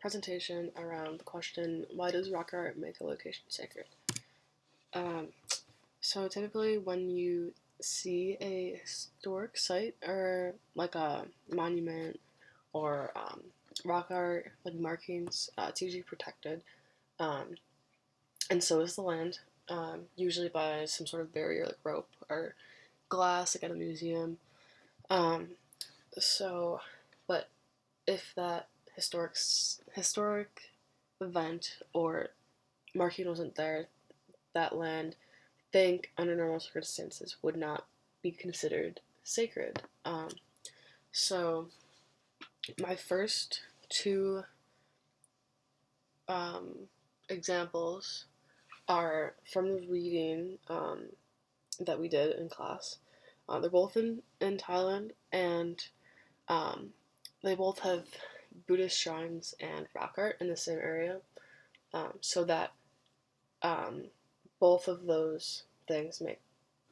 presentation around the question, why does rock art make a location sacred? Um, so typically when you see a historic site or like a monument or rock art, like markings, it's usually protected. Um, and so is the land, usually by some sort of barrier like rope or glass, like at a museum. Um, so, but if that historic event or marking wasn't there, that land, I think under normal circumstances, would not be considered sacred. So my first two examples are from the reading that we did in class. They're both in Thailand, and um, they both have Buddhist shrines and rock art in the same area, so that um, both of those things make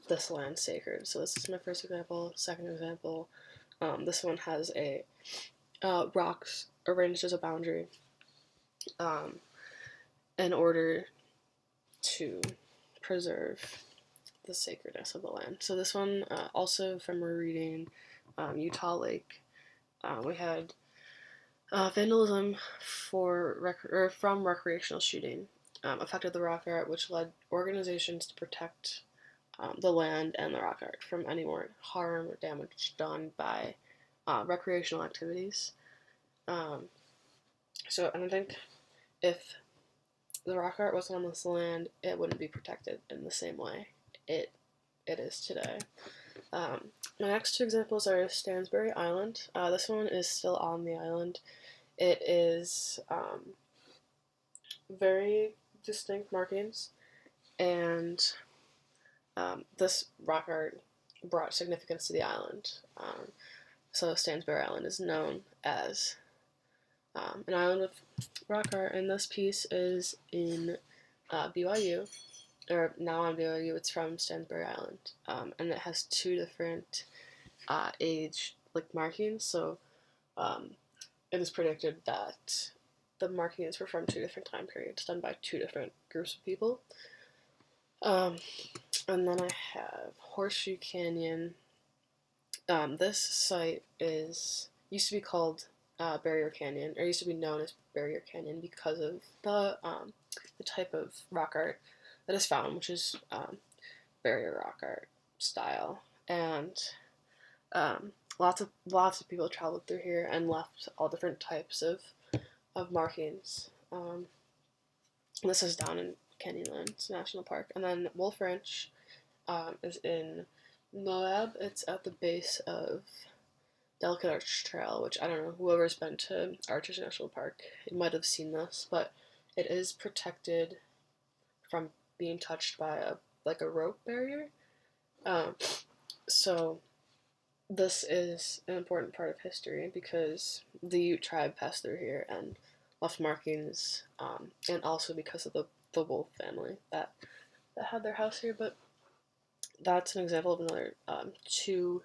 this land sacred. So this is my first example. Second example, this one has a rocks arranged as a boundary in order to preserve the sacredness of the land. So this one, also from a reading, Utah Lake, we had vandalism from recreational shooting affected the rock art, which led organizations to protect the land and the rock art from any more harm or damage done by recreational activities. So I think if the rock art wasn't on this land, it wouldn't be protected in the same way it is today. My next two examples are Stansbury Island. This one is still on the island. It is very distinct markings, and this rock art brought significance to the island. So Stansbury Island is known as an island with rock art, and this piece is in BYU, or now on BYU. It's from Stansbury Island, and it has two different age markings. So it is predicted that the markings were from two different time periods, done by two different groups of people. And then I have Horseshoe Canyon. This site used to be called Barrier Canyon, or used to be known as Barrier Canyon because of the type of rock art that is found, which is barrier rock art style. And lots of people traveled through here and left all different types of markings. This is down in Canyonlands National Park. And then Wolf Ranch is in Moab. It's at the base of Delicate Arch Trail, which I don't know, whoever's been to Arches National Park, you might have seen this, but it is protected from being touched by a rope barrier. So this is an important part of history because the Ute tribe passed through here and left markings, and also because of the Wolf family that had their house here. But that's an example of another two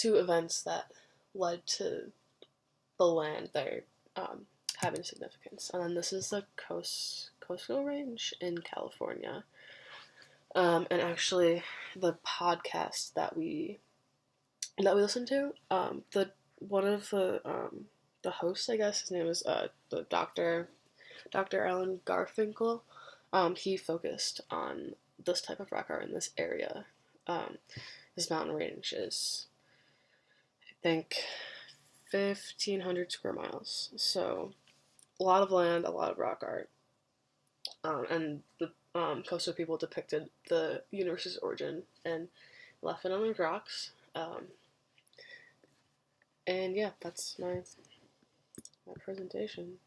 events that led to the land there having significance. And then this is the Coastal Range in California. And actually, the podcast that we listened to, one of the hosts, I guess his name is the Dr. Alan Garfinkel. He focused on this type of rock art in this area. This mountain range is, I think, 1,500 square miles. So a lot of land, a lot of rock art. And the coastal people depicted the universe's origin and left it on those rocks. And yeah, that's my presentation.